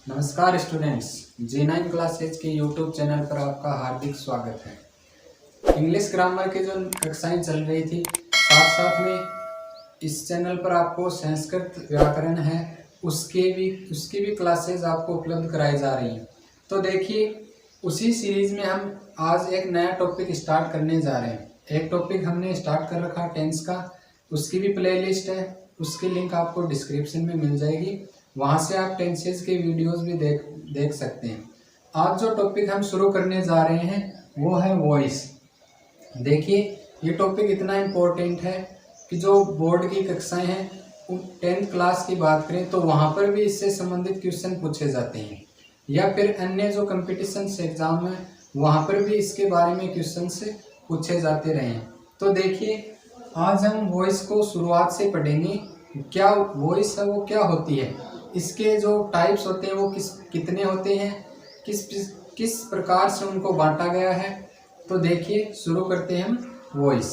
नमस्कार students, G9 classes के YouTube channel पर आपका हार्दिक स्वागत है। इंग्लिश ग्रामर की जो कक्षाएं चल रही थी, साथ साथ में इस चैनल पर आपको संस्कृत व्याकरण है उसकी भी क्लासेज आपको उपलब्ध कराई जा रही हैं। तो देखिए, उसी सीरीज में हम आज एक नया टॉपिक स्टार्ट करने जा रहे हैं। एक टॉपिक हमने स्टार्ट कर रखा टेंस का, उसकी भी प्लेलिस्ट है, उसकी लिंक आपको डिस्क्रिप्शन में मिल जाएगी, वहाँ से आप टेंसेस के वीडियोस भी देख सकते हैं। आज जो टॉपिक हम शुरू करने जा रहे हैं वो है वॉइस। देखिए, ये टॉपिक इतना इम्पोर्टेंट है कि जो बोर्ड की कक्षाएं हैं, 10th क्लास की बात करें तो वहाँ पर भी इससे संबंधित क्वेश्चन पूछे जाते हैं, या फिर अन्य जो कंपटीशन एग्जाम है वहाँ पर भी इसके बारे में क्वेश्चन से पूछे जाते रहे हैं। तो देखिए, आज हम वॉइस को शुरुआत से पढ़ेंगे। क्या वॉइस है, वो क्या होती है, इसके जो टाइप्स होते हैं वो कितने होते हैं, किस प्रकार से उनको बांटा गया है। तो देखिए, शुरू करते हैं हम वॉइस।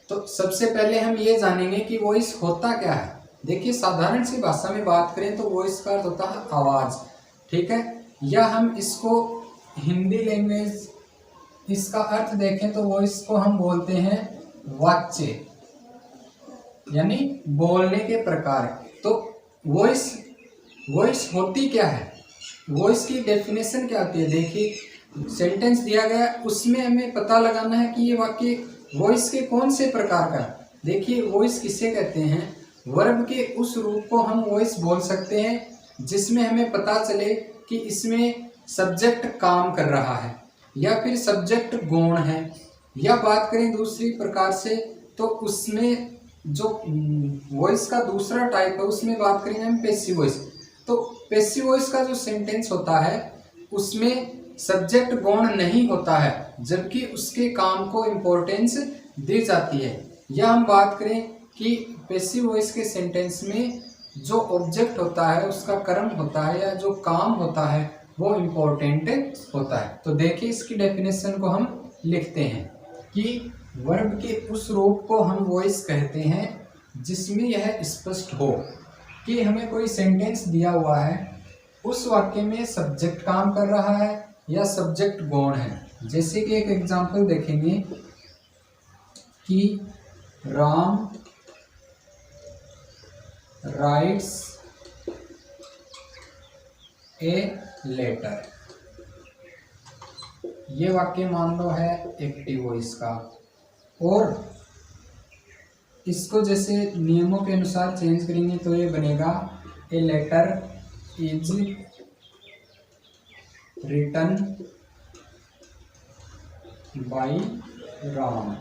तो सबसे पहले हम ये जानेंगे कि वॉइस होता क्या है। देखिए, साधारण सी भाषा में बात करें तो वॉइस का अर्थ होता है आवाज़, ठीक है। या हम इसको हिंदी लैंग्वेज इसका अर्थ देखें तो वॉइस को हम बोलते हैं वाच्य, यानी बोलने के प्रकार। तो वॉइस होती क्या है, वॉइस की डेफिनेशन क्या होती है। देखिए, सेंटेंस दिया गया, उसमें हमें पता लगाना है कि ये वाक्य वॉइस के कौन से प्रकार का है। देखिए, वॉइस किसे कहते हैं, वर्ब के उस रूप को हम वॉइस बोल सकते हैं जिसमें हमें पता चले कि इसमें सब्जेक्ट काम कर रहा है या फिर सब्जेक्ट गौण है। या बात करें दूसरी प्रकार से तो उसमें जो वॉइस का दूसरा टाइप है उसमें बात करेंगे हम पैसिव वॉइस। तो पैसिव वॉइस का जो सेंटेंस होता है उसमें सब्जेक्ट गौण नहीं होता है, जबकि उसके काम को इम्पोर्टेंस दी जाती है। या हम बात करें कि पैसिव वॉइस के सेंटेंस में जो ऑब्जेक्ट होता है, उसका कर्म होता है या जो काम होता है वो इम्पोर्टेंट होता है। तो देखिए, इसकी डेफिनेशन को हम लिखते हैं कि वर्ब के उस रूप को हम वॉइस कहते हैं जिसमें यह स्पष्ट हो कि हमें कोई सेंटेंस दिया हुआ है, उस वाक्य में सब्जेक्ट काम कर रहा है या सब्जेक्ट गौण है। जैसे कि एक एग्जांपल देखेंगे कि राम राइट्स ए लेटर, ये वाक्य मान लो है एक्टिव वॉइस का, और इसको जैसे नियमों के अनुसार चेंज करेंगे तो ये बनेगा a letter is written by Ram.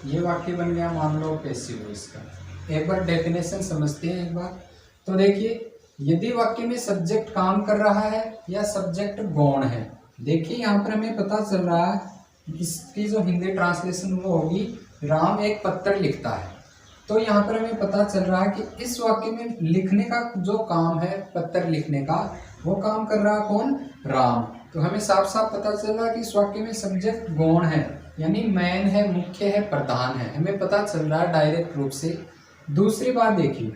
ये वाक्य बन गया मान लो पैसिव वॉइस का। एक बार डेफिनेशन समझते हैं एक बार। तो देखिए, यदि वाक्य में सब्जेक्ट काम कर रहा है या सब्जेक्ट गौण है। देखिए, यहाँ पर हमें पता चल रहा है, इसकी जो हिंदी ट्रांसलेशन वो होगी राम एक पत्र लिखता है। तो यहाँ पर हमें पता चल रहा है कि इस वाक्य में लिखने का जो काम है, पत्र लिखने का, वो काम कर रहा कौन, राम। तो हमें साफ साफ पता चल रहा है कि इस वाक्य में सब्जेक्ट गौण है, यानी मैन है, मुख्य है, प्रधान है, हमें पता चल रहा है डायरेक्ट रूप से। दूसरी बात देखिए,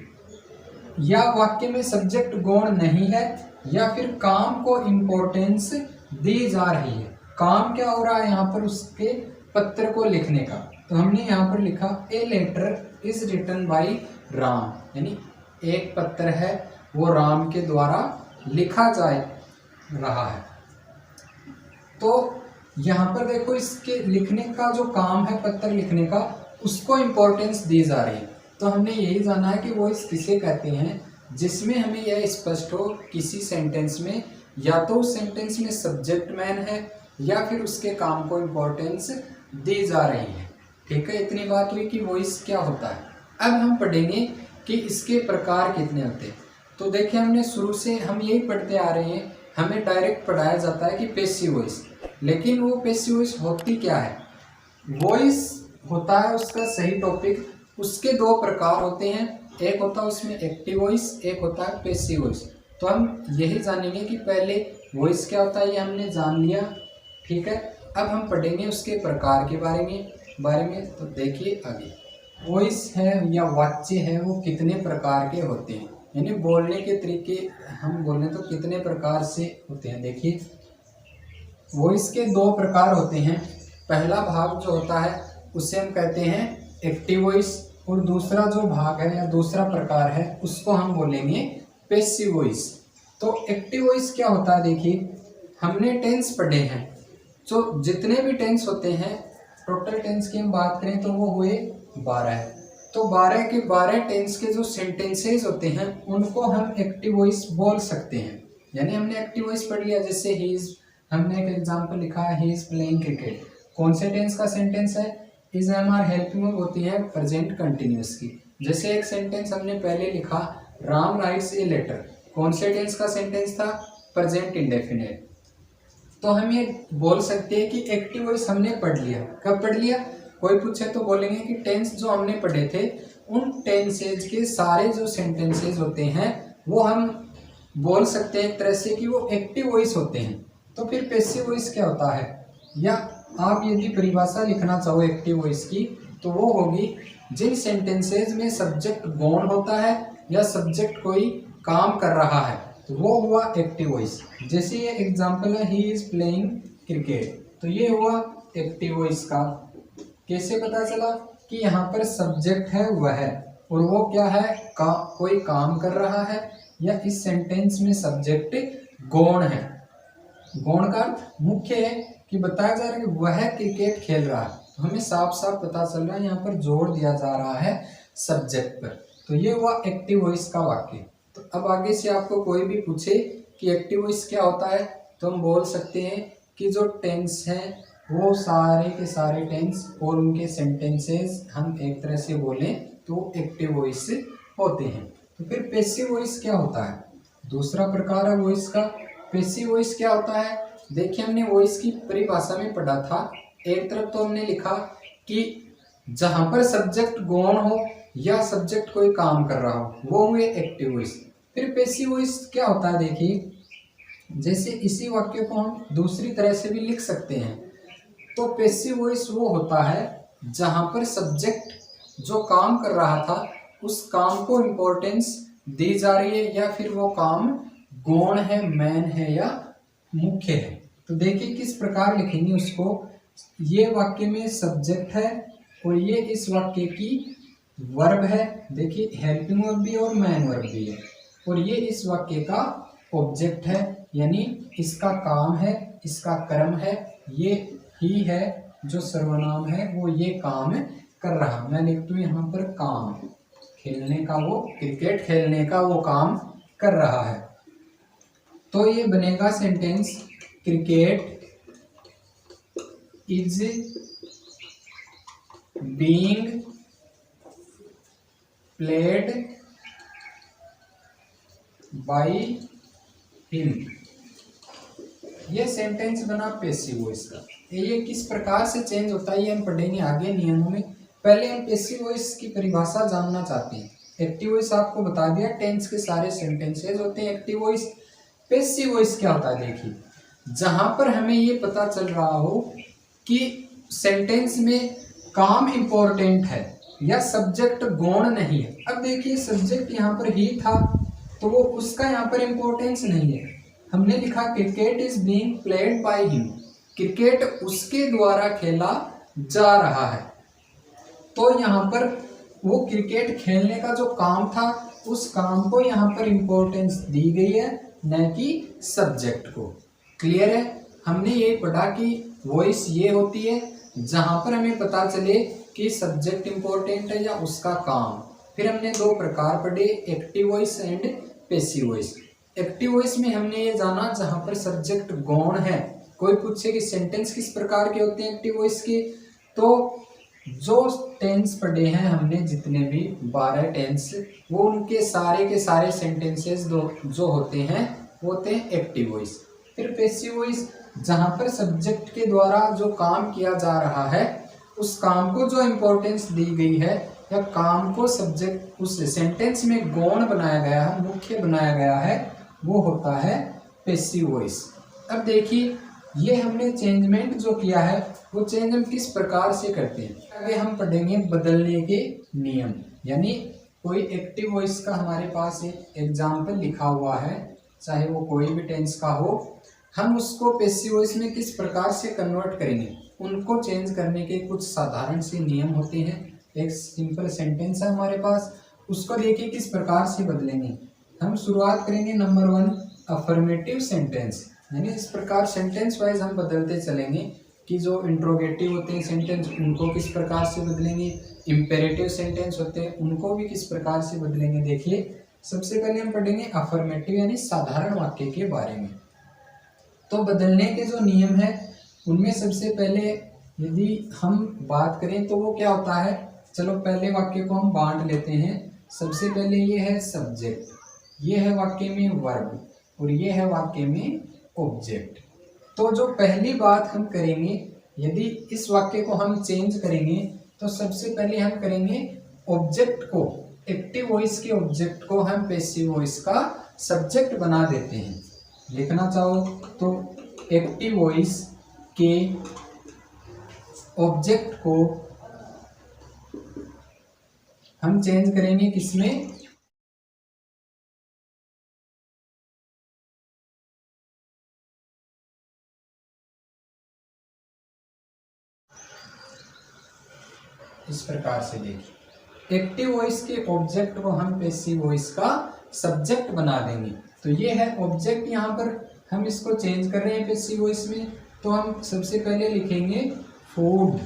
या वाक्य में सब्जेक्ट गौण नहीं है या फिर काम को इम्पोर्टेंस दी जा रही है। काम क्या हो रहा है यहाँ पर, उसके पत्र को लिखने का। तो हमने यहाँ पर लिखा a letter is written by Ram, यानी एक पत्र है वो राम के द्वारा लिखा जा रहा है। तो यहाँ पर देखो, इसके लिखने का जो काम है, पत्र लिखने का, उसको इम्पोर्टेंस दी जा रही है। तो हमने यही जाना है कि वॉइस किसे कहते हैं जिसमें हमें यह स्पष्ट हो किसी सेंटेंस में या तो उस सेंटेंस में सब्जेक्ट मैन है या फिर उसके काम को इम्पोर्टेंस दी जा रही है। ठीक है, इतनी बात हुई कि वॉइस क्या होता है। अब हम पढ़ेंगे कि इसके प्रकार कितने होते हैं। तो देखिए, हमने शुरू से हम यही पढ़ते आ रहे हैं, हमें डायरेक्ट पढ़ाया जाता है कि पैसिव वॉइस। लेकिन वो पैसिव वॉइस होती क्या है, वॉइस होता है उसका सही टॉपिक। उसके दो प्रकार होते हैं, एक होता है उसमें एक्टिव वॉइस, एक होता है पैसिव वॉइस। तो हम यही जानेंगे कि पहले वॉइस क्या होता है, ये हमने जान लिया, ठीक है। अब हम पढ़ेंगे उसके प्रकार के बारे में। तो देखिए, आगे वॉइस है या वाच्य है वो कितने प्रकार के होते हैं। यानी बोलने के तरीके हम बोलें तो कितने प्रकार से होते हैं। देखिए वॉइस के दो प्रकार होते हैं। पहला भाग जो होता है उसे हम कहते हैं एक्टिव वॉइस, और दूसरा जो भाग है या दूसरा प्रकार है उसको हम बोलेंगे पैसिव वॉइस। तो एक्टिव वॉइस क्या होता है, देखिए हमने टेंस पढ़े हैं, तो जितने भी टेंस होते हैं, टोटल टेंस की हम बात करें तो वो हुए 12। तो 12 के 12 टेंस के जो सेंटेंसेस होते हैं उनको हम एक्टिव वॉइस बोल सकते हैं। यानी हमने एक्टिव वॉइस पढ़ लिया, जैसे ही इज, हमने एक एग्जांपल लिखा है ही इज प्लेइंग क्रिकेट, कौन से टेंस का सेंटेंस है, इज हमारे हेल्पिंग होती है प्रेजेंट कंटिन्यूअस की। जैसे एक सेंटेंस हमने पहले लिखा राम राइट्स ए लेटर, कौन से टेंस का सेंटेंस था, प्रेजेंट इंडेफिनिट। तो हम ये बोल सकते हैं कि एक्टिव वॉइस हमने पढ़ लिया। कब पढ़ लिया, कोई पूछे तो बोलेंगे कि टेंस जो हमने पढ़े थे उन टेंसेज के सारे जो सेंटेंसेज होते हैं वो हम बोल सकते हैं एक तरह से कि वो एक्टिव वॉइस होते हैं। तो फिर पैसिव वॉइस क्या होता है, या आप यदि परिभाषा लिखना चाहो एक्टिव वॉइस की तो वो होगी जिन सेंटेंसेज में सब्जेक्ट गौण होता है या सब्जेक्ट कोई काम कर रहा है, तो वो हुआ एक्टिव वॉइस। जैसे ये एग्जांपल है ही इज प्लेइंग क्रिकेट, तो ये हुआ एक्टिव वॉइस का। कैसे पता चला कि यहाँ पर सब्जेक्ट है वह है, और वो क्या है, कोई काम कर रहा है, या इस सेंटेंस में सब्जेक्ट गौण है। गौण का मुख्य है कि बताया जा रहा है कि वह क्रिकेट खेल रहा है, तो हमें साफ साफ पता चल रहा है यहाँ पर जोर दिया जा रहा है सब्जेक्ट पर। तो ये हुआ एक्टिव वॉइस का वाक्य। तो अब आगे से आपको कोई भी पूछे कि एक्टिव वॉइस क्या होता है, तो हम बोल सकते हैं कि जो टेंस हैं वो सारे के सारे टेंस और उनके सेंटेंसेस हम एक तरह से बोलें तो एक्टिव वॉइस होते हैं। तो फिर पैसिव वॉइस क्या होता है, दूसरा प्रकार है वॉइस का। पैसिव वॉइस क्या होता है, देखिए हमने वॉइस की परिभाषा में पढ़ा था, एक तरफ तो हमने लिखा कि जहां पर सब्जेक्ट गौण हो या सब्जेक्ट कोई काम कर रहा हो वो हुए एक्टिव वॉइस। फिर पैसिव वॉइस क्या होता है, देखिए जैसे इसी वाक्य को हम दूसरी तरह से भी लिख सकते हैं। तो पैसिव वॉइस वो होता है जहां पर सब्जेक्ट जो काम कर रहा था उस काम को इम्पोर्टेंस दी जा रही है, या फिर वो काम गौण है, मैन है या मुख्य है। तो देखिए किस प्रकार लिखेंगे उसको, ये वाक्य में सब्जेक्ट है और ये इस वाक्य की वर्ब है, देखिए हेल्पिंग वर्ब भी और मैन वर्ब भी है, और ये इस वाक्य का ऑब्जेक्ट है, यानी इसका काम है, इसका कर्म है, ये ही है जो सर्वनाम है वो ये काम कर रहा। मैं लिख दूं यहाँ पर काम, खेलने का, वो क्रिकेट खेलने का वो काम कर रहा है। तो ये बनेगा sentence cricket is being played by him. ये सेंटेंस बना पैसिव वॉइस का। ये किस प्रकार से चेंज होता है ये हम पढ़ेंगे आगे नियमों में। पहले हम पैसिव वॉइस की परिभाषा जानना चाहते हैं। एक्टिव वॉइस आपको बता दिया, टेंस के सारे सेंटेंसेस होते हैं एक्टिव वॉइस। पैसिव वॉइस क्या होता है, देखिए जहां पर हमें ये पता चल रहा हो कि सेंटेंस में काम इंपॉर्टेंट है या सब्जेक्ट गौण नहीं है। अब देखिए सब्जेक्ट यहाँ पर ही था तो वो उसका यहाँ पर इंपॉर्टेंस नहीं है। हमने लिखा cricket is being played by him, cricket उसके द्वारा खेला जा रहा है। तो यहाँ पर वो क्रिकेट खेलने का जो काम था उस काम को यहाँ पर इंपॉर्टेंस दी गई है, न कि सब्जेक्ट को। क्लियर है, हमने ये पढ़ा कि वॉइस ये होती है जहां पर हमें पता चले कि सब्जेक्ट इंपॉर्टेंट है या उसका काम। फिर हमने दो प्रकार पढ़े, active voice and passive voice. Active voice में हमने ये जाना जहां पर सब्जेक्ट गौण है। कोई पूछे कि सेंटेंस किस प्रकार के होते हैं एक्टिव वॉइस के, तो जो टेंस पढ़े हैं हमने जितने भी 12 टेंस, वो उनके सारे के सारे सेंटेंसेस जो होते हैं वो होते हैं एक्टिव वॉइस। फिर पैसिव वॉइस जहां पर सब्जेक्ट के द्वारा जो काम किया जा रहा है उस काम को जो इम्पोर्टेंस दी गई है या काम को सब्जेक्ट उस सेंटेंस में गौण बनाया गया है, मुख्य बनाया गया है, वो होता है पैसिव वॉइस। अब देखिए ये हमने चेंजमेंट जो किया है वो चेंज हम किस प्रकार से करते हैं। आगे हम पढ़ेंगे बदलने के नियम, यानी कोई एक्टिव वॉइस का हमारे पास एक एग्जाम्पल लिखा हुआ है, चाहे वो कोई भी टेंस का हो, हम उसको पैसिव वॉइस में किस प्रकार से कन्वर्ट करेंगे, उनको चेंज करने के कुछ साधारण से नियम होते हैं। एक सिंपल सेंटेंस है हमारे पास, उसको देखिए किस प्रकार से बदलेंगे। हम शुरुआत करेंगे नंबर 1 अफर्मेटिव सेंटेंस, यानी इस प्रकार सेंटेंस वाइज हम बदलते चलेंगे कि जो इंट्रोगेटिव होते हैं सेंटेंस उनको किस प्रकार से बदलेंगे, इम्पेरेटिव सेंटेंस होते हैं उनको भी किस प्रकार से बदलेंगे। देखिए सबसे पहले हम पढ़ेंगे अफर्मेटिव यानी साधारण वाक्य के बारे में। तो बदलने के जो नियम है उनमें सबसे पहले यदि हम बात करें तो वो क्या होता है, चलो पहले वाक्य को हम बांट लेते हैं। सबसे पहले ये है सब्जेक्ट, ये है वाक्य में वर्ब और ये है वाक्य में ऑब्जेक्ट। तो जो पहली बात हम करेंगे, यदि इस वाक्य को हम चेंज करेंगे तो सबसे पहले हम करेंगे ऑब्जेक्ट को, एक्टिव वॉइस के ऑब्जेक्ट को हम पैसिव वॉइस का सब्जेक्ट बना देते हैं। लिखना चाहो तो एक्टिव वॉइस के ऑब्जेक्ट को हम चेंज करेंगे किसमें, इस प्रकार से। देखिए एक्टिव वॉइस के ऑब्जेक्ट को हम पैसिव वॉइस का सब्जेक्ट बना देंगे। तो ये है ऑब्जेक्ट, यहाँ पर हम इसको चेंज कर रहे हैं पैसिव वॉइस में, तो हम सबसे पहले लिखेंगे फूड।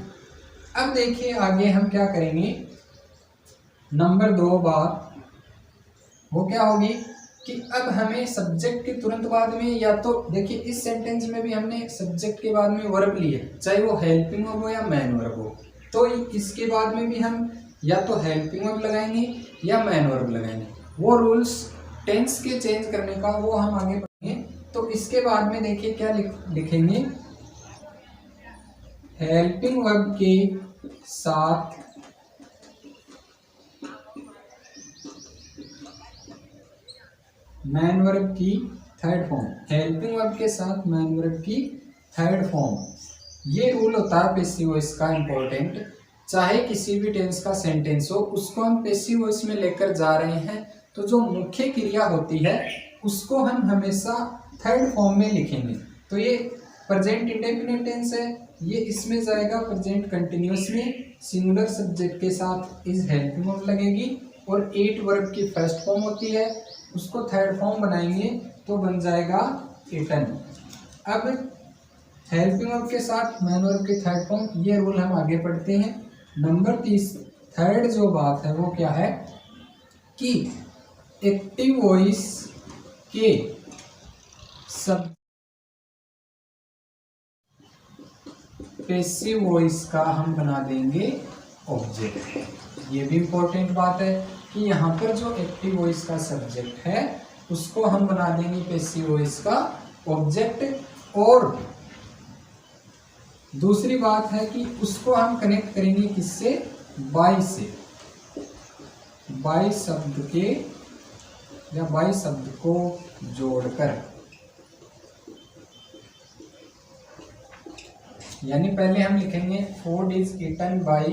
अब देखिए आगे हम क्या करेंगे, नंबर 2 बात वो क्या होगी कि अब हमें सब्जेक्ट के तुरंत बाद में, या तो देखिए इस सेंटेंस में भी हमने सब्जेक्ट के बाद में वर्ब लिए, चाहे वो हेल्पिंग वर्ब हो या मैन वर्ब हो, तो इसके बाद में भी हम या तो हेल्पिंग वर्ब लगाएंगे या मैन वर्ब लगाएंगे। वो रूल्स टेंस के चेंज करने का वो हम आगे पढ़ेंगे। तो इसके बाद में देखिए क्या लिखेंगे, हेल्पिंग वर्ब के साथ मैन वर्ब की थर्ड फॉर्म, हेल्पिंग वर्ब के साथ मैन वर्ब की थर्ड फॉर्म। ये रूल होता है पैसिव वॉइस का इम्पोर्टेंट। चाहे किसी भी टेंस का सेंटेंस हो, उसको हम पैसिव वॉइस में लेकर जा रहे हैं तो जो मुख्य क्रिया होती है उसको हम हमेशा थर्ड फॉर्म में लिखेंगे। तो ये प्रेजेंट इंडेफिनिट टेंस है, ये इसमें जाएगा प्रेजेंट कंटिन्यूअस में, सिंगुलर सब्जेक्ट के साथ इज हेल्पिंग वर्ब लगेगी और एट वर्ब की फर्स्ट फॉर्म होती है, उसको थर्ड फॉर्म बनाएंगे तो बन जाएगा इटन। अब हेल्पिंग वर्ब के साथ मैन वर्ब की थर्ड फॉर्म, ये रूल हम आगे पढ़ते हैं। नंबर 30 थर्ड जो बात है वो क्या है कि एक्टिव वॉइस के सब पैसिव वॉइस का हम बना देंगे ऑब्जेक्ट। ये भी इम्पोर्टेंट बात है कि यहाँ पर जो एक्टिव वॉइस का सब्जेक्ट है उसको हम बना देंगे पैसिव वॉइस का ऑब्जेक्ट। और दूसरी बात है कि उसको हम कनेक्ट करेंगे किससे, बाय से, बाय शब्द के या बाय शब्द को जोड़कर। यानी पहले हम लिखेंगे फूड इज ईटन बाय,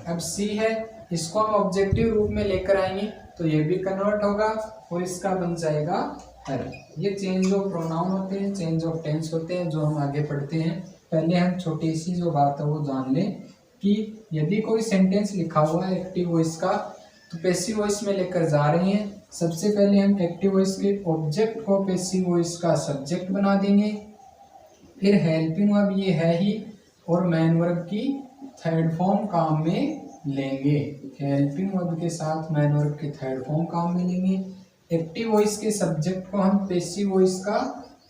अब सी है, इसको हम ऑब्जेक्टिव रूप में लेकर आएंगे तो ये भी कन्वर्ट होगा और इसका बन जाएगा हर। ये चेंज ऑफ प्रोनाउन होते हैं, चेंज ऑफ टेंस होते हैं जो हम आगे पढ़ते हैं। पहले हम छोटी सी जो बात है वो जान लें कि यदि कोई सेंटेंस लिखा हुआ है एक्टिव वॉइस का तो पैसिव वॉइस में लेकर जा रहे हैं। सबसे पहले हम एक्टिव वॉइस के ऑब्जेक्ट को पैसिव वॉइस का सब्जेक्ट बना देंगे, फिर हेल्पिंग वर्ब ये है ही और मैन वर्ब की थर्ड फॉर्म काम में लेंगे। हेल्पिंग वर्ब के साथ मैन वर्ब की थर्ड फॉर्म काम में लेंगे। एक्टिव वॉइस के सब्जेक्ट को हम पैसिव वॉइस का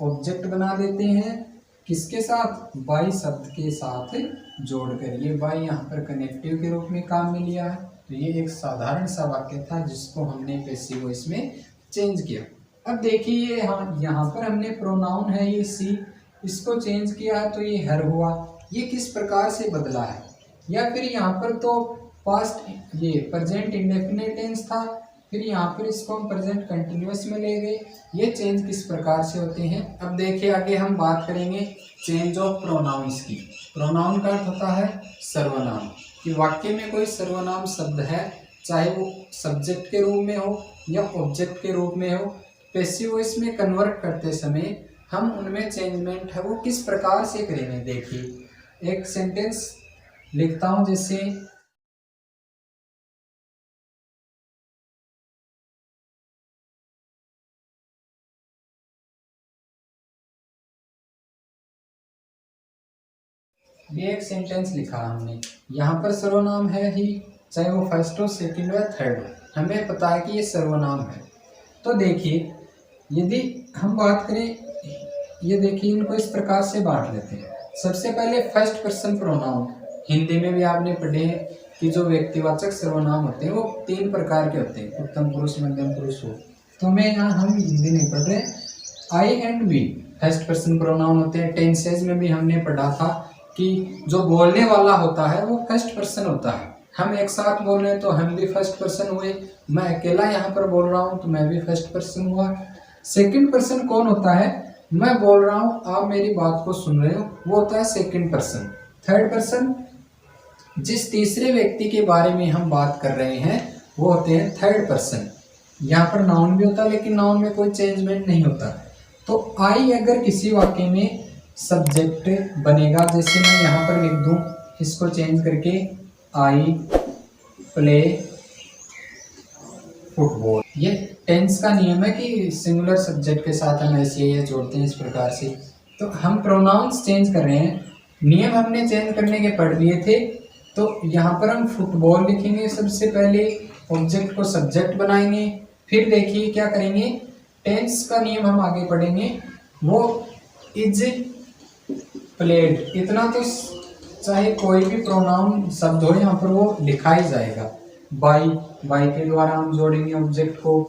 ऑब्जेक्ट बना देते हैं, किसके साथ, बाय शब्द के साथ जोड़कर। ये बाय यहाँ पर कनेक्टिव के रूप में काम में लिया है। तो ये एक साधारण सा वाक्य था जिसको हमने पैसिव वॉइस में चेंज किया। अब देखिए यहाँ पर हमने प्रोनाउन है ये सी, इसको चेंज किया है तो ये हर हुआ। ये किस प्रकार से बदला है, या फिर यहाँ पर तो पास्ट ये प्रेजेंट इंडेफिनिट टेंस था, फिर यहाँ पर इसको हम प्रेजेंट कंटिन्यूअस में ले गए। ये चेंज किस प्रकार से होते हैं, अब देखिए आगे हम बात करेंगे चेंज ऑफ प्रोनाउंस की। प्रोनाउन का अर्थ होता है सर्वनाम, कि वाक्य में कोई सर्वनाम शब्द है, चाहे वो सब्जेक्ट के रूप में हो या ऑब्जेक्ट के रूप में हो, पैसिव वॉइस में कन्वर्ट करते समय हम उनमें चेंजमेंट है वो किस प्रकार से करेंगे। देखिए एक सेंटेंस लिखता हूं, जैसे ये एक सेंटेंस लिखा हमने, यहाँ पर सर्वनाम है ही, चाहे वो फर्स्ट हो सेकंड हो थर्ड हो, हमें पता है कि ये सर्वनाम है। तो देखिए यदि हम बात करें, ये देखिए इनको इस प्रकार से बांट लेते हैं। सबसे पहले फर्स्ट पर्सन प्रोनाउन, हिंदी में भी आपने पढ़े हैं कि जो व्यक्तिवाचक सर्वनाम होते हैं वो 3 प्रकार के होते हैं, उत्तम पुरुष, मध्यम पुरुष हो। तो मैं यहाँ हम हिंदी नहीं पढ़ रहे, I and we first person pronoun होते हैं। टेंसेज में भी हमने पढ़ा था कि जो बोलने वाला होता है वो फर्स्ट पर्सन होता है। हम एक साथ बोल रहे हैं तो हम भी फर्स्ट पर्सन हुए, मैं अकेला यहाँ पर बोल रहा हूँ तो मैं भी फर्स्ट पर्सन हुआ। सेकंड पर्सन कौन होता है, मैं बोल रहा हूँ आप मेरी बात को सुन रहे हो, वो होता है सेकंड पर्सन। थर्ड पर्सन, जिस तीसरे व्यक्ति के बारे में हम बात कर रहे हैं वो होते हैं थर्ड पर्सन। यहाँ पर नाउन भी होता है लेकिन नाउन में कोई चेंजमेंट नहीं होता। तो आई अगर किसी वाक्य में सब्जेक्ट बनेगा, जैसे मैं यहाँ पर लिख दूँ इसको चेंज करके, आई प्ले फुटबॉल। ये टेंस का नियम है कि सिंगुलर सब्जेक्ट के साथ हम ऐसे ये जोड़ते हैं इस प्रकार से। तो हम प्रोनाउंस चेंज कर रहे हैं, नियम हमने चेंज करने के पढ़ लिए थे। तो यहाँ पर हम फुटबॉल लिखेंगे, सबसे पहले ऑब्जेक्ट को सब्जेक्ट बनाएंगे, फिर देखिए क्या करेंगे, टेंस का नियम हम आगे पढ़ेंगे, वो इज प्लेड। इतना तो चाहे कोई भी प्रोनाउन शब्द हो यहाँ पर वो लिखा ही जाएगा। बाई के द्वारा हम जोड़ेंगे ऑब्जेक्ट को।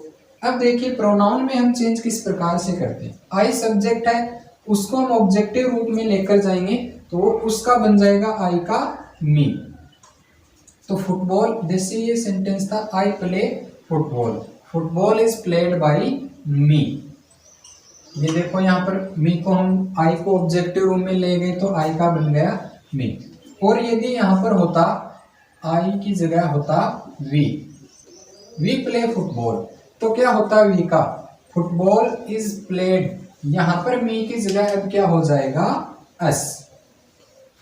अब देखिए प्रोनाउन में हम चेंज किस प्रकार से करते हैं। आई सब्जेक्ट है, उसको हम ऑब्जेक्टिव रूप में लेकर जाएंगे तो वो उसका बन जाएगा आई का मी। तो फुटबॉल, जैसे ये सेंटेंस था I play football, football is played by me. ये देखो यहाँ पर मी को हम आई को ऑब्जेक्टिव रूप में ले गए तो आई का बन गया मी। और यदि यहाँ पर होता आई की जगह होता वी प्ले फुटबॉल, तो क्या होता वी का, फुटबॉल इज प्लेड। यहाँ पर मी की जगह अब क्या हो जाएगा, S,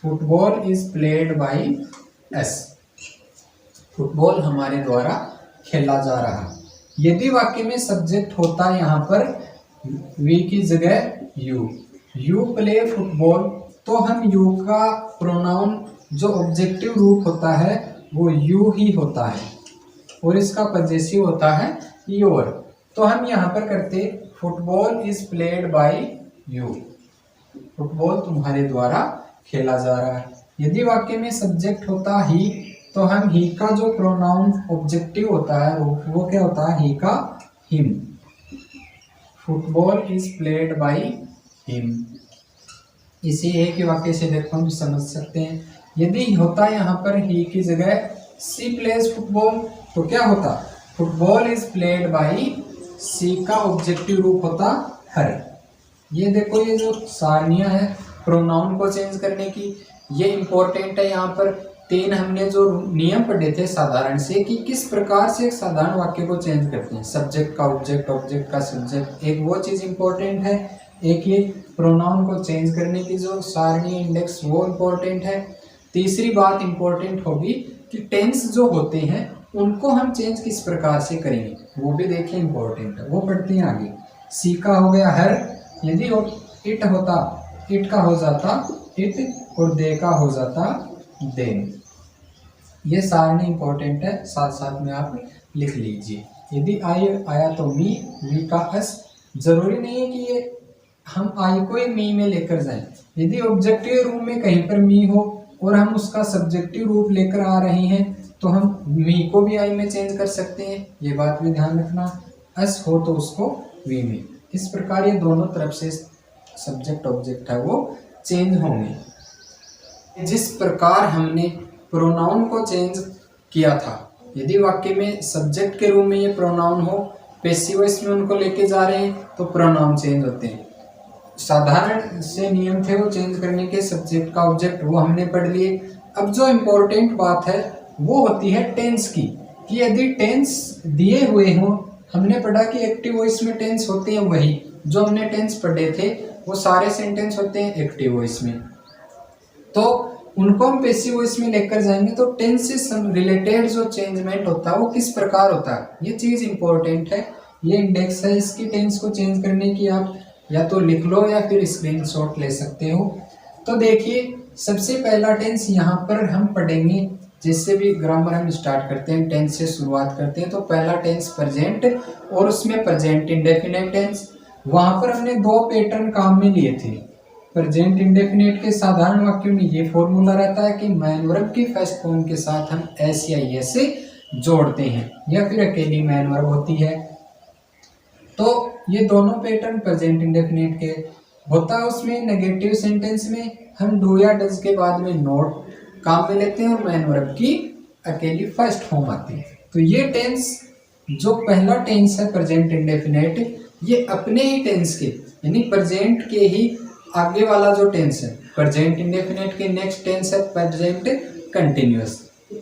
football is played by S, football हमारे द्वारा खेला जा रहा। यदि वाक्य में सब्जेक्ट होता यहाँ पर वी की जगह यू प्ले फुटबॉल, तो हम यू का प्रोनाउन जो ऑब्जेक्टिव रूप होता है वो यू ही होता है और इसका पजेसिव होता है योर। तो हम यहाँ पर करते football is played by you, football तुम्हारे द्वारा खेला जा रहा है। यदि वाक्य में सब्जेक्ट होता ही तो हम ही का जो प्रोनाउन ऑब्जेक्टिव होता है वो क्या होता है, ही का him, football is played by him. इसी एक ही वाक्य से देखो हम समझ सकते हैं। यदि होता यहाँ पर ही की जगह सी प्लेज फुटबॉल, तो क्या होता, फुटबॉल इज प्लेड बाय सी का ऑब्जेक्टिव रूप होता हर। ये देखो ये जो सारनियां है प्रोनाउन को चेंज करने की, ये इंपॉर्टेंट है। यहाँ पर 3 हमने जो नियम पढ़े थे साधारण से कि किस प्रकार से एक साधारण वाक्य को चेंज करते हैं, सब्जेक्ट का ऑब्जेक्ट, ऑब्जेक्ट का सब्जेक्ट, एक वो चीज़ इंपॉर्टेंट है, एक ये प्रोनाउन को चेंज करने की जो सारणी इंडेक्स वो इम्पोर्टेंट है। तीसरी बात इम्पोर्टेंट होगी कि टेंस जो होते हैं उनको हम चेंज किस प्रकार से करेंगे, वो भी देखिए इम्पोर्टेंट है, वो पढ़ते हैं आगे। सी का हो गया हर, यदि इट होता इट का हो जाता इट और दे का हो जाता देन। ये सारणी इम्पोर्टेंट है, साथ साथ में आप लिख लीजिए। यदि आई आया तो मी का एस, जरूरी नहीं है कि ये हम आई को ही मी में लेकर जाएं। यदि ऑब्जेक्टिव रूप में कहीं पर मी हो और हम उसका सब्जेक्टिव रूप लेकर आ रहे हैं तो हम मी को भी आई में चेंज कर सकते हैं, ये बात भी ध्यान रखना। एस हो तो उसको वी में, इस प्रकार ये दोनों तरफ से सब्जेक्ट ऑब्जेक्ट है वो चेंज होंगे। जिस प्रकार हमने प्रोनाउन को चेंज किया था, यदि वाक्य में सब्जेक्ट के रूप में ये प्रोनाउन हो, पैसिव वॉइस में उनको लेके जा रहे हैं तो प्रोनाउन चेंज होते हैं। साधारण से नियम थे वो चेंज करने के, सब्जेक्ट का ऑब्जेक्ट वो हमने पढ़ लिए। अब जो इम्पोर्टेंट बात है वो होती है टेंस की, कि यदि टेंस दिए हुए हों, हमने पढ़ा कि एक्टिव वॉइस में टेंस होते हैं वही जो हमने टेंस पढ़े थे, वो सारे सेंटेंस होते हैं एक्टिव वॉइस में, तो उनको हम पैसिव वॉइस में लेकर जाएंगे तो टेंस से रिलेटेड जो चेंजमेंट होता है वो किस प्रकार होता है, ये चीज इंपॉर्टेंट है। ये इंडेक्स है इसकी टेंस को चेंज करने की, आप या तो लिख लो या फिर स्क्रीनशॉट ले सकते हो। तो देखिए सबसे पहला टेंस यहाँ पर हम पढ़ेंगे, जिससे भी ग्रामर हम स्टार्ट करते हैं टेंस से शुरुआत करते हैं, तो पहला टेंस प्रेजेंट और उसमें प्रेजेंट इंडेफिनिट टेंस। वहां पर हमने दो पैटर्न काम में लिए थे। प्रेजेंट इंडेफिनिट के साधारण वाक्यों में ये फॉर्मूला रहता है कि मैन वर्ब की फर्स्ट फॉर्म के साथ हम एस या एस से जोड़ते हैं या फिर अकेली मैन वर्ब होती है। तो ये दोनों पैटर्न प्रेजेंट इंडेफिनिट के होता है। उसमें नेगेटिव सेंटेंस में हम डू या डज के बाद में नॉट काम में लेते हैं और मैन वर्ब की अकेली फर्स्ट फॉर्म आती है। तो ये टेंस जो पहला टेंस है प्रेजेंट इंडेफिनिट, ये अपने ही टेंस के यानी प्रेजेंट के ही आगे वाला जो टेंस है, प्रेजेंट इंडेफिनिट के नेक्स्ट टेंस है प्रेजेंट कंटिन्यूअस,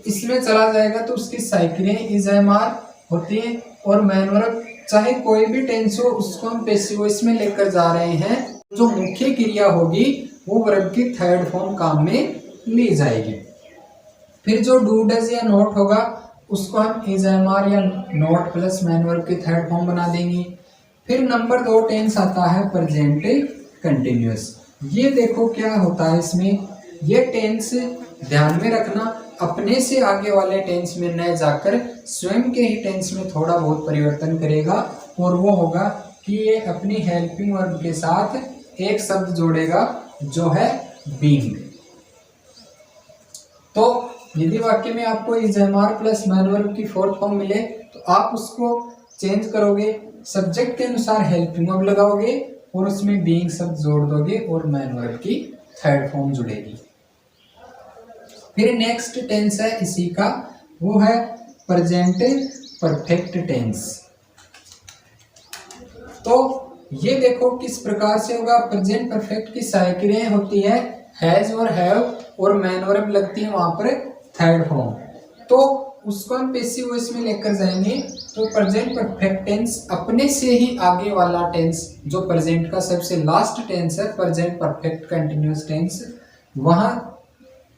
इसमें चला जाएगा तो उसकी साइकिलें इज एम आर होती है और मैन वर्ब चाहे कोई भी टेंस हो उसको हम पैसिव वॉइस में लेकर जा रहे हैं। जो मुख्य क्रिया होगी वो वर्ब की थर्ड फॉर्म काम में ली जाएगी। फिर जो डू डज या नॉट होगा उसको हम इज एम आर या नॉट प्लस मैन वर्ब की थर्ड फॉर्म बना देंगे। फिर नंबर 2 टेंस आता है प्रेजेंट कंटिन्यूअस। ये देखो क्या होता है इसमें, ये टेंस ध्यान में रखना अपने से आगे वाले टेंस में न जाकर स्वयं के ही टेंस में थोड़ा बहुत परिवर्तन करेगा, और वो होगा कि ये अपनी हेल्पिंग वर्ब के साथ एक शब्द जोड़ेगा जो है बीइंग। तो यदि वाक्य में आपको is am are plus main verb की फोर्थ फॉर्म मिले तो आप उसको चेंज करोगे, सब्जेक्ट के अनुसार हेल्पिंग वर्ब लगाओगे और उसमें बीइंग शब्द जोड़ दोगे और मैन वर्ब की थर्ड फॉर्म जुड़ेगी। फिर नेक्स्ट टेंस है इसी का, वो है प्रेजेंट परफेक्ट टेंस। तो ये देखो किस प्रकार से होगा। प्रेजेंट परफेक्ट की साइकिलें होती है हैज और हैव और मैन वर्ब लगती है वहां पर थर्ड फॉर्म, तो उसको हम पैसिव वॉइस में लेकर जाएंगे। तो प्रेजेंट परफेक्ट टेंस अपने से ही आगे वाला टेंस जो प्रेजेंट का सबसे लास्ट टेंस है प्रेजेंट परफेक्ट कंटिन्यूअस टेंस, वहां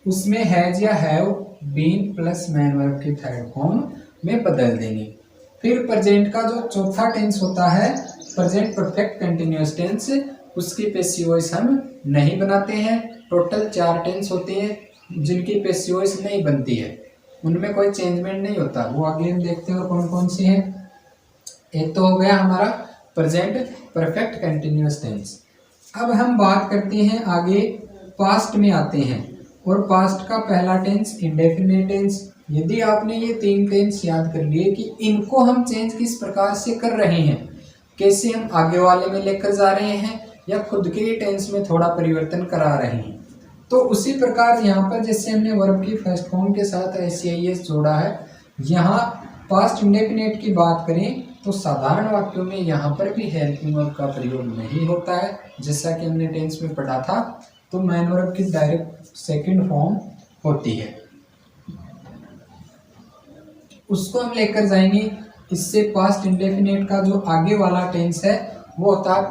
उसमें हैज या have been plus main verb की थर्ड फॉर्म में बदल देंगे। फिर प्रेजेंट का जो चौथा टेंस होता है प्रेजेंट परफेक्ट कंटिन्यूअस टेंस, उसकी पैसिव वॉइस हम नहीं बनाते हैं। टोटल 4 टेंस होते हैं जिनकी पैसिव वॉइस नहीं बनती है, उनमें कोई चेंजमेंट नहीं होता, वो आगे हम देखते हैं और कौन कौन से हैं। एक तो हो गया हमारा प्रेजेंट परफेक्ट कंटिन्यूअस टेंस। अब हम बात करते हैं आगे पास्ट में आते हैं, और पास्ट का पहला टेंस इंडेफिनिट टेंस। यदि आपने ये 3 टेंस याद कर लिए कि इनको हम चेंज किस प्रकार से कर रहे हैं, कैसे हम आगे वाले में लेकर जा रहे हैं या खुद के ही टेंस में थोड़ा परिवर्तन करा रहे हैं, तो उसी प्रकार यहाँ पर जैसे हमने वर्ब की फर्स्ट फॉर्म के साथ एस जोड़ा है, यहाँ पास्ट इंडेफिनिट की बात करें तो साधारण वाक्यों में यहाँ पर भी हेल्पिंग वर्ब का प्रयोग नहीं होता है, जैसा कि हमने टेंस में पढ़ा था। तो मैन वर्ब की डायरेक्ट सेकंड फॉर्म होती है, उसको हम लेकर जाएंगे। इससे पास्ट इंडेफिनिट का जो आगे वाला टेंस है वो होता है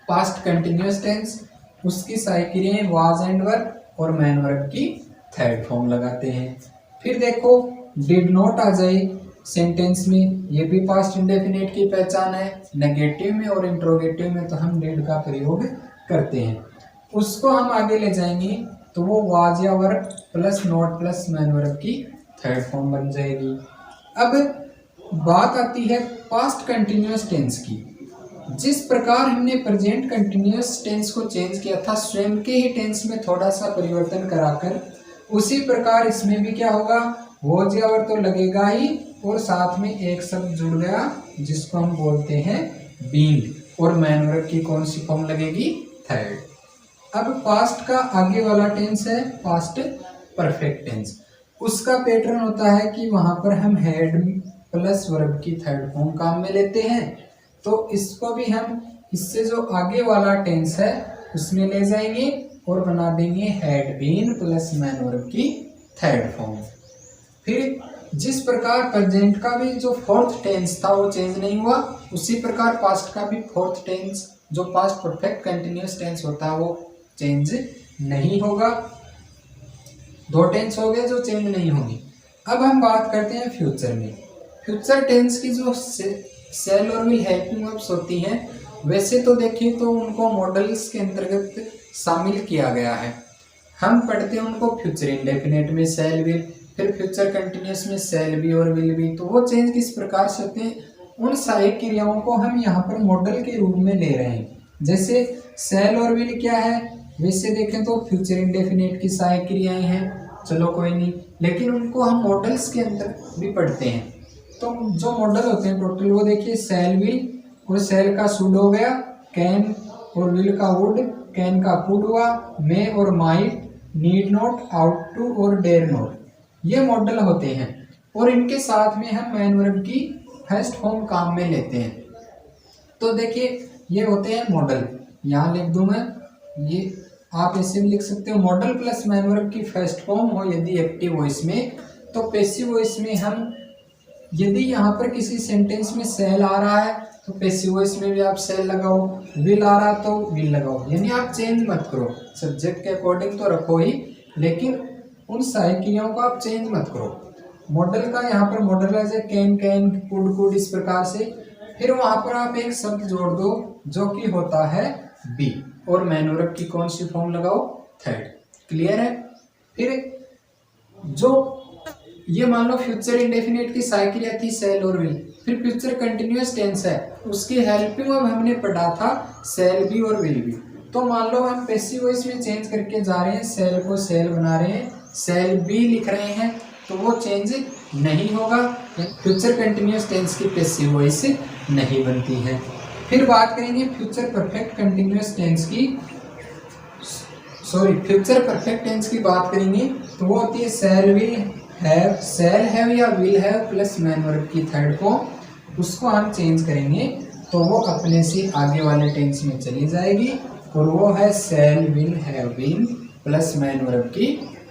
पास्ट कंटिन्यूअस टेंस, उसकी साइकिलें वाज एंड वर और मैन वर्ब की थर्ड फॉर्म लगाते हैं। फिर देखो डिड नॉट आ जाए सेंटेंस में, ये भी पास्ट इंडेफिनिट की पहचान है। नेगेटिव में और इंट्रोगेटिव में तो हम डिड का प्रयोग करते हैं, उसको हम आगे ले जाएंगे तो वो वाज या verb plus not plus main verb की थर्ड फॉर्म बन जाएगी। अब बात आती है पास्ट कंटिन्यूअस टेंस की। जिस प्रकार हमने प्रेजेंट कंटिन्यूअस टेंस को चेंज किया था स्वयं के ही टेंस में थोड़ा सा परिवर्तन कराकर, उसी प्रकार इसमें भी क्या होगा, वो ज्यावर तो लगेगा ही और साथ में एक शब्द जुड़ गया जिसको हम बोलते हैं बीइंग, और मैन वर्ब की कौन सी फॉर्म लगेगी, थर्ड। अब पास्ट का आगे वाला टेंस है पास्ट परफेक्ट टेंस, उसका पैटर्न होता है कि वहां पर हम हैड प्लस वर्ब की थर्ड फॉर्म काम में लेते हैं। तो इसको भी हम इससे जो आगे वाला टेंस है उसमें ले जाएंगे और बना देंगे had been plus main verb की थर्ड फॉर्म। फिर जिस प्रकार प्रेजेंट का भी जो फोर्थ टेंस था वो चेंज नहीं हुआ, उसी प्रकार पास्ट का भी फोर्थ टेंस जो पास्ट परफेक्ट कंटिन्यूअस टेंस होता है वो चेंज नहीं होगा। दो टेंस हो गए जो चेंज नहीं होंगी। अब हम बात करते हैं फ्यूचर में। फ्यूचर टेंस की जो सेल और विल हेल्पिंग वर्ब्स होती हैं, वैसे तो देखिए तो उनको मॉडल्स के अंतर्गत शामिल किया गया है। हम पढ़ते हैं उनको फ्यूचर इंडेफिनेट में सेल विल, फिर फ्यूचर कंटिन्यूअस में सेल बी और विल बी। तो वो चेंज किस प्रकार से होते हैं, उन सहायक क्रियाओं को हम यहाँ पर मॉडल के रूप में ले रहे हैं। जैसे सेल और विल क्या है, वैसे देखें तो फ्यूचर इंडेफिनेट की सहायक क्रियाएं हैं, चलो कोई नहीं, लेकिन उनको हम मॉडल्स के अंदर भी पढ़ते हैं। तो जो मॉडल होते हैं टोटल वो देखिए सेल विल, और सेल का शुड हो गया, कैन और विल का वुड, कैन का कुड हुआ, मे और might, need not, ought to और डेयर नॉट, ये मॉडल होते हैं। और इनके साथ में हम मैन वर्ब की फर्स्ट फॉर्म काम में लेते हैं। तो देखिए ये होते हैं मॉडल, यहाँ लिख दूं मैं, ये आप ऐसे भी लिख सकते हो, मॉडल प्लस मैन वर्ब की फर्स्ट फॉर्म हो यदि एक्टिव वॉइस में, तो पैसिव वॉइस में हम यदि यहाँ पर किसी सेंटेंस में सेल आ रहा है तो पैसिव वॉइस में भी आप सेल लगाओ, विल आ रहा तो विल लगाओ, यानी आप चेंज मत करो, सब्जेक्ट के अकॉर्डिंग तो रखो ही, लेकिन उन सहायक क्रियाओं को आप चेंज मत करो। मॉडल का यहाँ पर मॉडल है कैन कैन, कुड कुड, इस प्रकार से। फिर वहां पर आप एक शब्द जोड़ दो जो कि होता है बी, और मैन वर्ब की कौन सी फॉर्म लगाओ, थर्ड। क्लियर है। फिर जो ये मान लो फ्यूचर इंडेफिनेट की सहायक क्रिया थी सेल और विल, फिर फ्यूचर कंटिन्यूअस टेंस है, उसकी हेल्पिंग वर्ब हमने पढ़ा था सेल बी और विल बी। तो मान लो हम पैसिव वॉइस में चेंज करके जा रहे हैं, सेल को सेल बना रहे हैं, सेल बी लिख रहे हैं, तो वो चेंज नहीं होगा। फ्यूचर कंटिन्यूअस टेंस की पैसिव वॉइस नहीं बनती है। फिर बात करेंगे फ्यूचर परफेक्ट कंटिन्यूअस टेंस की, फ्यूचर परफेक्ट टेंस की बात करेंगे तो वो होती है shall will have, shall have या will have plus main verb की थर्ड फॉर्म, उसको हम चेंज करेंगे तो वो अपने से आगे वाले टेंस में चली जाएगी, और वो है shall will have been plus main verb की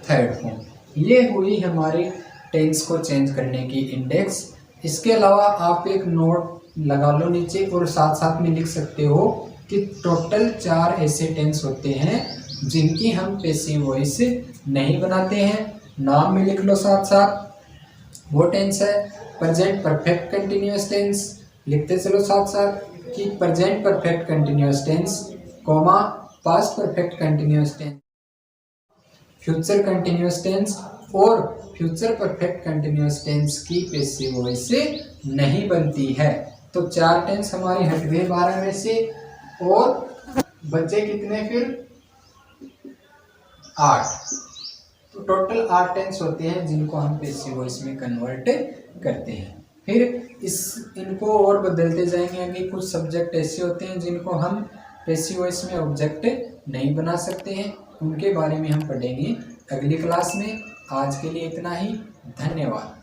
थर्ड फॉर्म। ये हुई हमारी टेंस को चेंज करने की इंडेक्स। इसके अलावा आप एक नोट लगा लो नीचे, और साथ साथ में लिख सकते हो कि टोटल 4 ऐसे टेंस होते हैं जिनकी हम पैसिव वॉइस नहीं बनाते हैं। नाम में लिख लो साथ साथ। वो टेंस है प्रेजेंट परफेक्ट कंटिन्यूअस टेंस, लिखते चलो साथ साथ कि present perfect continuous tense, comma past perfect continuous tense, future continuous tense और फ्यूचर परफेक्ट कंटिन्यूअस टेंस की पैसिव वॉइस नहीं बनती है। तो 4 टेंस हमारे हट गए 12 में से, और बचे कितने फिर 8। तो टोटल 8 टेंस होते हैं जिनको हम पैसिव वॉइस में कन्वर्ट करते हैं। फिर इनको और बदलते जाएंगे। आगे कुछ सब्जेक्ट ऐसे होते हैं जिनको हम पैसिव वॉइस में ऑब्जेक्ट नहीं बना सकते हैं, उनके बारे में हम पढ़ेंगे अगली क्लास में। आज के लिए इतना ही, धन्यवाद।